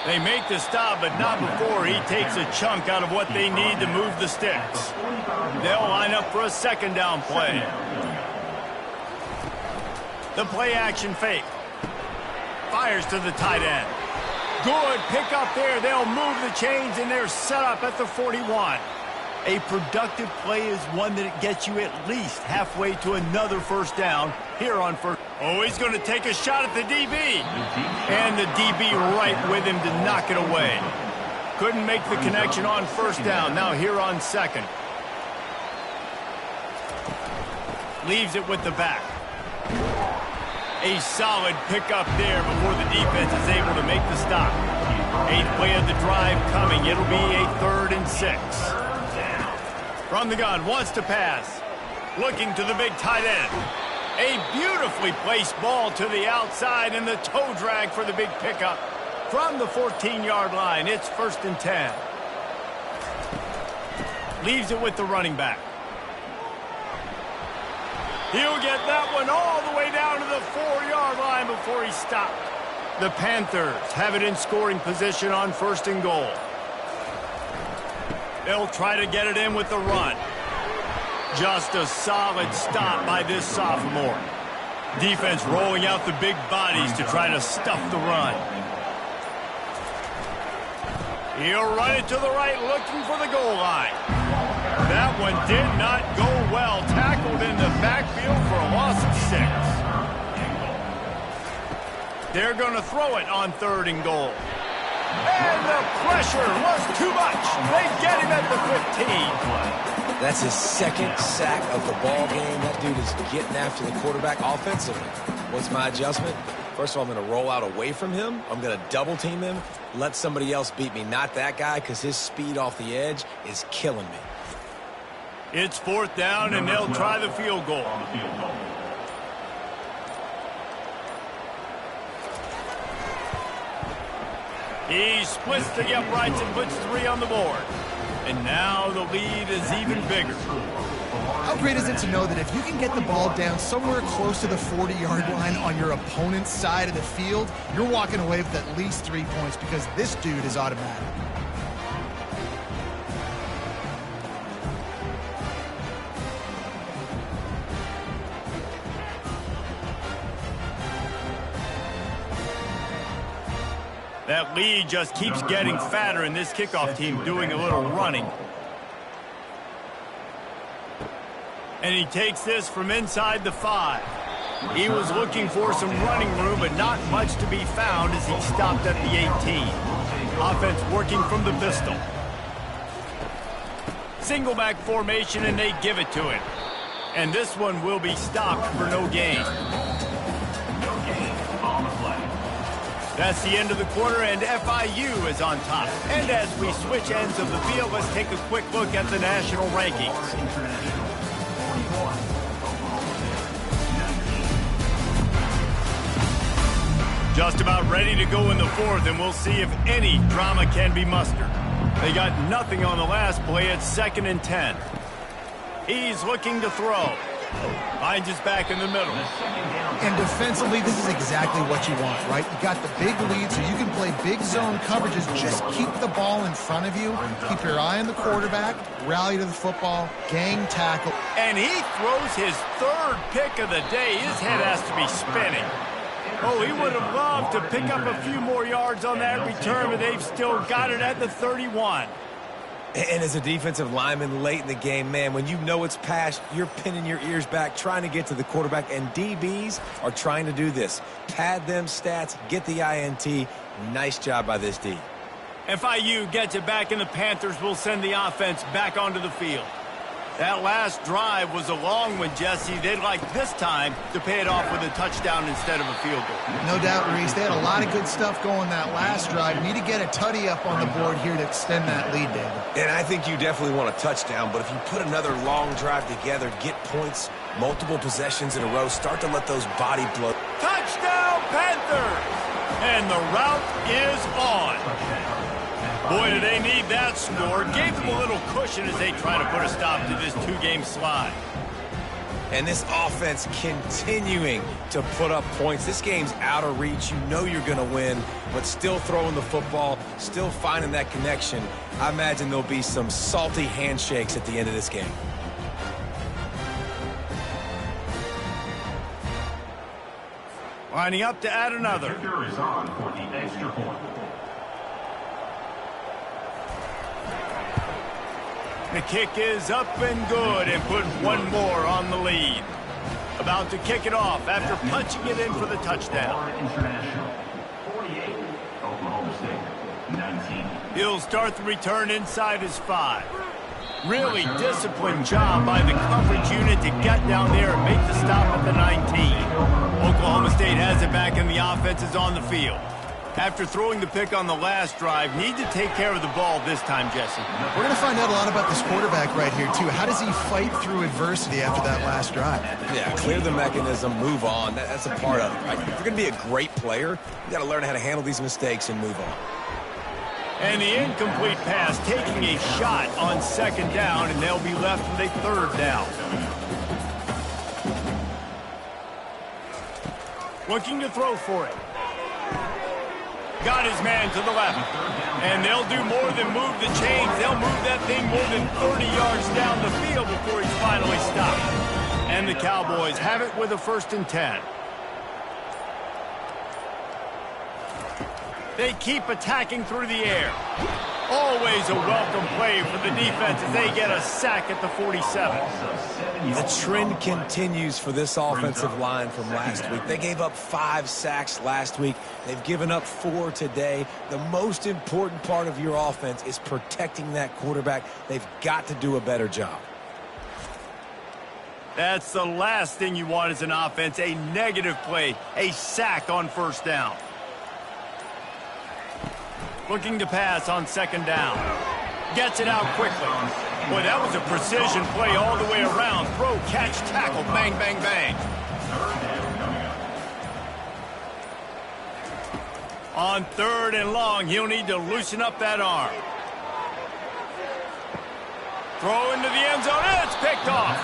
They make the stop, but not before he takes a chunk out of what they need to move the sticks. They'll line up for a 2nd down play. The play action fake. Fires to the tight end. Good pick up there. They'll move the chains, and they're set up at the 41. A productive play is one that gets you at least halfway to another 1st down here on 1st. Oh, he's going to take a shot at the DB. And the DB right with him to knock it away. Couldn't make the connection on 1st down. Now here on 2nd. Leaves it with the back. A solid pickup there before the defense is able to make the stop. 8th play of the drive coming. It'll be a 3rd and 6. From the gun, wants to pass. Looking to the big tight end. A beautifully placed ball to the outside and the toe drag for the big pickup. From the 14-yard line, it's 1st and 10. Leaves it with the running back. He'll get that one all the way down to the 4-yard line before he stopped. The Panthers have it in scoring position on 1st and goal. They'll try to get it in with the run. Just a solid stop by this sophomore. Defense rolling out the big bodies to try to stuff the run. He'll run it to the right, looking for the goal line. That one did not go well. Tackled in the backfield for a loss of 6. They're going to throw it on 3rd and goal. And the pressure was too much. They get him at the 15.
That's his second sack of the ball game. That dude is getting after the quarterback offensively. What's my adjustment? First of all, I'm going to roll out away from him. I'm going to double team him, let somebody else beat me, not that guy, because his speed off the edge is killing me.
It's 4th down, and they'll try the field goal. He splits the uprights and puts 3 on the board. And now the lead is even bigger.
How great is it to know that if you can get the ball down somewhere close to the 40-yard line on your opponent's side of the field, you're walking away with at least 3 points because this dude is automatic.
That lead just keeps getting fatter, and this kickoff team doing a little running. And he takes this from inside the 5. He was looking for some running room, but not much to be found as he stopped at the 18. Offense working from the pistol. Single back formation, and they give it to him. And this one will be stopped for no gain. That's the end of the quarter, and FIU is on top. And as we switch ends of the field, let's take a quick look at the national rankings. Just about ready to go in the 4th, and we'll see if any drama can be mustered. They got nothing on the last play. It's 2nd and 10. He's looking to throw. Finds his back in the middle.
And defensively, this is exactly what you want, right? You got the big lead, so you can play big zone coverages. Just keep the ball in front of you. Keep your eye on the quarterback. Rally to the football. Gang tackle.
And he throws his 3rd pick of the day. His head has to be spinning. Oh, he would have loved to pick up a few more yards on that return, but they've still got it at the 31.
And as a defensive lineman late in the game, man, when you know it's past, you're pinning your ears back, trying to get to the quarterback, and DBs are trying to do this. Pad them stats, get the INT. Nice job by this D.
FIU gets it back, and the Panthers will send the offense back onto the field. That last drive was a long one, Jesse. They'd like this time to pay it off with a touchdown instead of a field goal.
No doubt, Reese. They had a lot of good stuff going that last drive. Need to get a tutty up on the board here to extend that lead, David.
And I think you definitely want a touchdown, but if you put another long drive together, get points, multiple possessions in a row, start to let those body blow.
Touchdown, Panthers! And the route is on. Boy, do they need that score. Gave them a little cushion as they try to put a stop to this 2-game slide.
And this offense continuing to put up points. This game's out of reach. You know you're going to win, but still throwing the football, still finding that connection. I imagine there'll be some salty handshakes at the end of this game.
Lining up to add another.
Kicker is on for the extra point.
The kick is up and good and put one more on the lead. About to kick it off after punching it in for the touchdown.
International 48, Oklahoma State 19.
He'll start the return inside his 5. Really disciplined job by the coverage unit to get down there and make the stop at the 19. Oklahoma State has it back and the offense is on the field. After throwing the pick on the last drive, need to take care of the ball this time, Jesse.
We're going to find out a lot about this quarterback right here, too. How does he fight through adversity after that last drive?
Yeah, clear the mechanism, move on. That's a part of it, right? If you're going to be a great player, you got to learn how to handle these mistakes and move on.
And the incomplete pass taking a shot on 2nd down, and they'll be left with a 3rd down. Looking to throw for it. Got his man to the left. And they'll do more than move the chains. They'll move that thing more than 30 yards down the field before he's finally stopped. And the Cowboys have it with a 1st and 10. They keep attacking through the air. Always a welcome play for the defense as they get a sack at the 47.
The trend continues for this offensive line from last week. They gave up 5 sacks last week. They've given up 4 today. The most important part of your offense is protecting that quarterback. They've got to do a better job.
That's the last thing you want as an offense, a negative play, a sack on first down. Looking to pass on second down. Gets it out quickly. Boy, that was a precision play all the way around. Throw, catch, tackle, bang, bang, bang. On third and long, he'll need to loosen up that arm. Throw into the end zone, and it's picked off.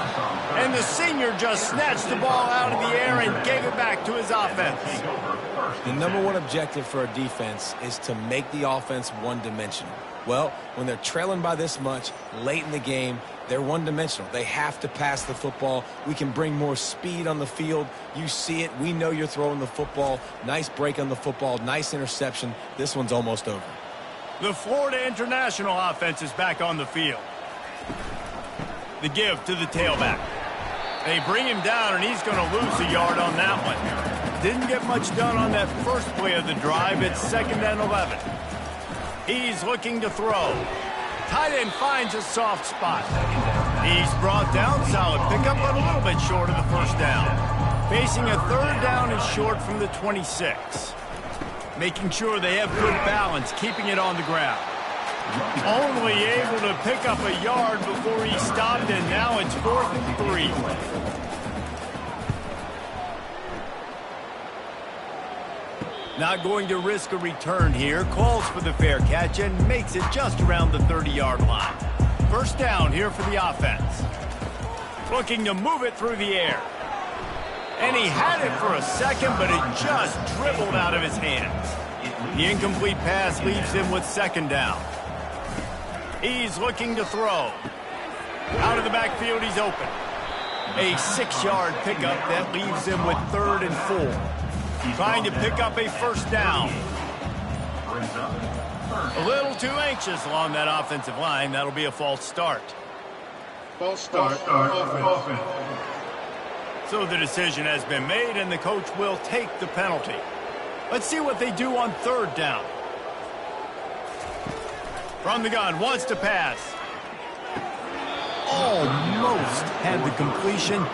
And the senior just snatched the ball out of the air and gave it back to his offense.
The number one objective for a defense is to make the offense one-dimensional. Well, when they're trailing by this much late in the game, they're one-dimensional. They have to pass the football. We can bring more speed on the field. You see it. We know you're throwing the football. Nice break on the football. Nice interception. This one's almost over.
The Florida International offense is back on the field. The give to the tailback. They bring him down, and he's going to lose a yard on that one. Didn't get much done on that first play of the drive. It's 2nd and 11. He's looking to throw. Tight end finds a soft spot. He's brought down. Solid pickup, but a little bit short of the first down. Facing a 3rd down and short from the 26. Making sure they have good balance, keeping it on the ground. Only able to pick up a yard before he stopped, and now it's 4th and 3. Not going to risk a return here. Calls for the fair catch and makes it just around the 30-yard line. First down here for the offense. Looking to move it through the air. And he had it for a second, but it just dribbled out of his hands. The incomplete pass leaves him with 2nd down. He's looking to throw. Out of the backfield, he's open. A 6-yard pickup that leaves him with 3rd and 4. Trying to pick up a first down. A little too anxious along that offensive line. That'll be a false start.
False start. Offense.
So the decision has been made, and the coach will take the penalty. Let's see what they do on 3rd down. From the gun, wants to pass. Almost had the completion,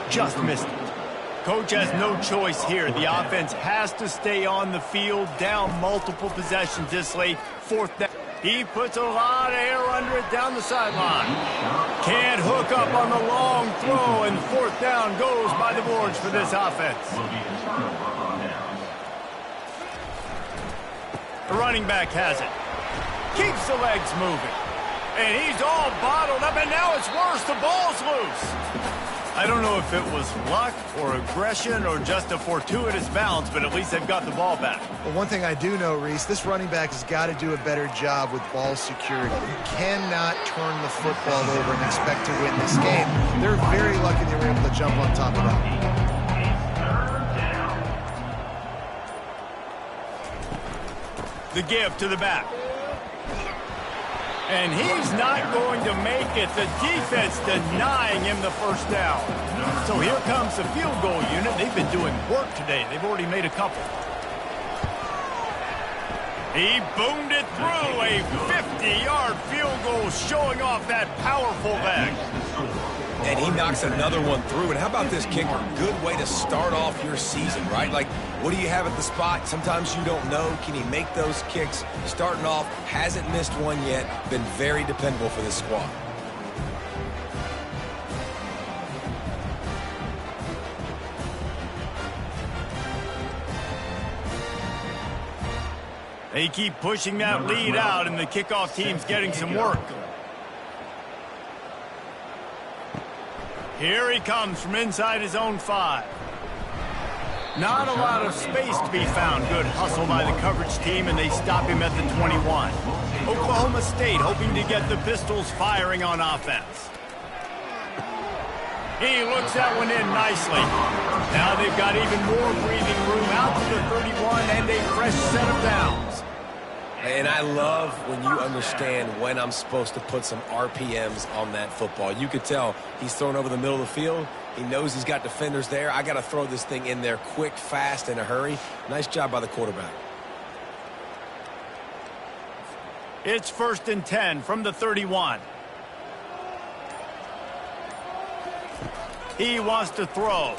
just missed it. Coach has no choice here. The offense has to stay on the field, down multiple possessions this late. 4th down. He puts a lot of air under it down the sideline. Can't hook up on the long throw, and 4th down goes by the boards for this offense. The running back has it. Keeps the legs moving. And he's all bottled up, and now it's worse. The ball's loose. I don't know if it was luck or aggression or just a fortuitous bounce, but at least they've got the ball back.
Well, one thing I do know, Reese, this running back has got to do a better job with ball security. You cannot turn the football over and expect to win this game. They're very lucky they were able to jump on top of that.
The give to the back. And he's not going to make it. The defense denying him the first down. So here comes the field goal unit. They've been doing work today. They've already made a couple. He boomed it through. A 50-yard field goal showing off that powerful leg.
And he knocks another one through. And how about this kicker? Good way to start off your season, right? Like, what do you have at the spot? Sometimes you don't know. Can he make those kicks? Starting off, hasn't missed one yet. Been very dependable for this squad.
They keep pushing that lead out, and the kickoff team's getting some work. Here he comes from inside his own 5. Not a lot of space to be found. Good hustle by the coverage team, and they stop him at the 21. Oklahoma State hoping to get the Pistols firing on offense. He looks that one in nicely. Now they've got even more breathing room out to the 31 and a fresh set of downs.
And I love when you understand when I'm supposed to put some RPMs on that football. You could tell he's thrown over the middle of the field. He knows he's got defenders there. I got to throw this thing in there quick, fast, in a hurry. Nice job by the quarterback.
It's 1st and 10 from the 31. He wants to throw.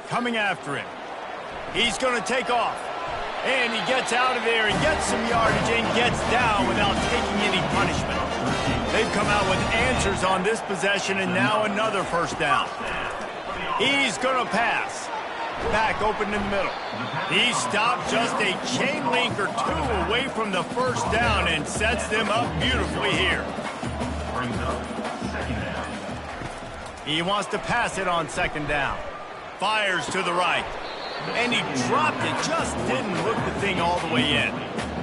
Coming after him. He's going to take off. And he gets out of there and gets some yardage and gets down without taking any punishment. They've come out with answers on this possession, and now another first down. He's going to pass. Back open in the middle. He stopped just a chain link or two away from the first down and sets them up beautifully here. He wants to pass it on second down. Fires to the right. And he dropped it, just didn't look the thing all the way in.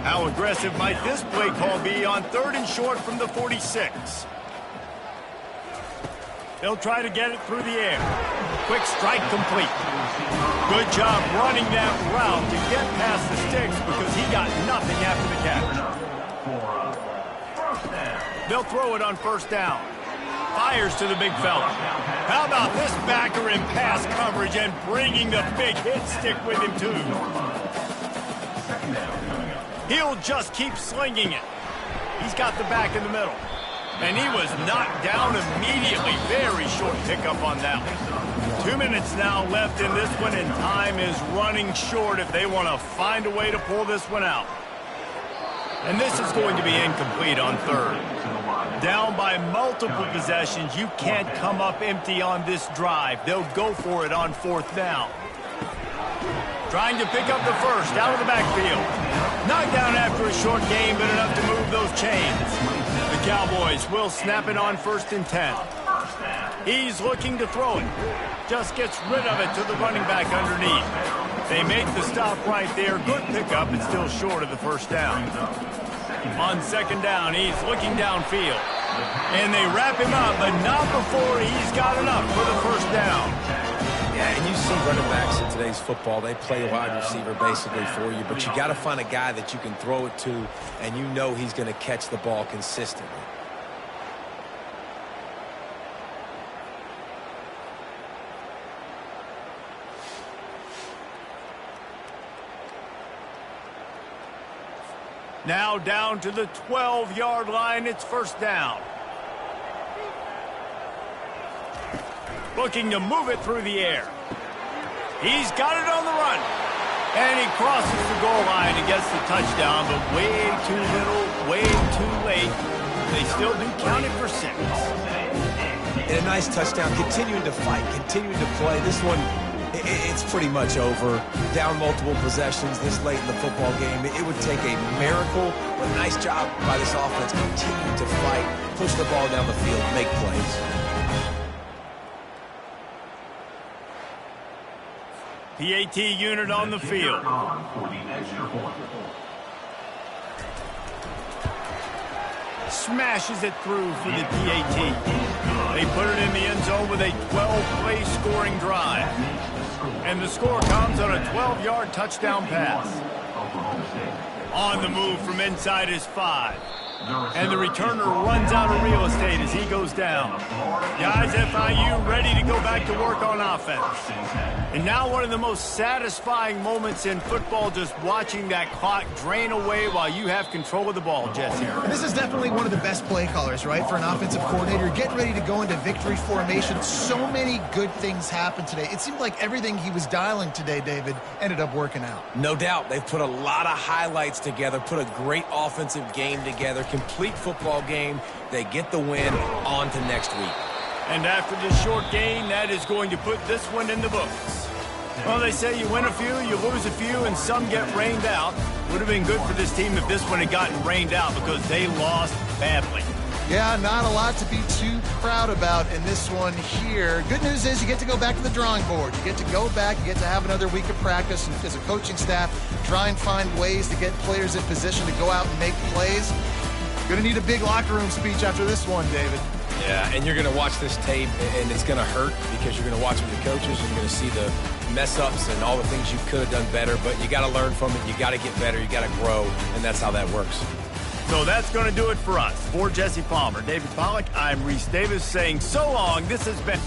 How aggressive might this play call be on 3rd and short from the 46? They'll try to get it through the air. Quick strike complete. Good job running that route to get past the sticks because he got nothing after the catch. They'll throw it on first down. Fires to the big fella. How about this backer in pass coverage and bringing the big hit stick with him too? He'll just keep slinging it. He's got the back in the middle. And he was knocked down immediately. Very short pickup on that one. 2 minutes now left in this one, and time is running short if they want to find a way to pull this one out. And this is going to be incomplete on 3rd. Down by multiple possessions, you can't come up empty on this drive. They'll go for it on 4th down. Trying to pick up the first out of the backfield. Knocked down after a short gain, but enough to move those chains. The Cowboys will snap it on 1st and 10. He's looking to throw it. Just gets rid of it to the running back underneath. They make the stop right there. Good pickup, but still short of the first down. On 2nd down, he's looking downfield. And they wrap him up, but not before he's got enough for the first down.
Yeah, and you see running backs in today's football, they play wide receiver basically for you, but you got to find a guy that you can throw it to, and you know he's going to catch the ball consistently.
Now down to the 12-yard line. It's first down. Looking to move it through the air. He's got it on the run. And he crosses the goal line and gets the touchdown, but way too little, way too late. They still do count it for 6.
And a nice touchdown, continuing to fight, continuing to play. This one, it's pretty much over. Down multiple possessions this late in the football game. It would take a miracle, but nice job by this offense. Continue to fight, push the ball down the field, make plays.
PAT unit on the field. Smashes it through for the PAT. They put it in the end zone with a 12-play scoring drive. And the score comes on a 12-yard touchdown pass. On the move from inside his 5. And the returner runs out of real estate as he goes down. Guys, FIU ready to go back to work on offense. And now one of the most satisfying moments in football, just watching that clock drain away while you have control of the ball, Jesse.
This is definitely one of the best play callers, right, for an offensive coordinator. Getting ready to go into victory formation. So many good things happened today. It seemed like everything he was dialing today, David, ended up working out.
No doubt. They've put a lot of highlights together, put a great offensive game together, complete football game. They get the win. On to next week.
And after this short game, that is going to put this one in the books. Well, they say you win a few, you lose a few, and some get rained out. Would have been good for this team if this one had gotten rained out because they lost badly.
Yeah, not a lot to be too proud about in this one here. Good news is you get to go back to the drawing board. You get to go back, you get to have another week of practice, and as a coaching staff, try and find ways to get players in position to go out and make plays. Going to need a big locker room speech after this one, David.
Yeah, and you're going to watch this tape, and it's going to hurt because you're going to watch with the coaches, and you're going to see the mess-ups and all the things you could have done better, but you got to learn from it. You got to get better. You got to grow, and that's how that works.
So that's going to do it for us. For Jesse Palmer, David Pollack, I'm Reese Davis saying so long. This has been...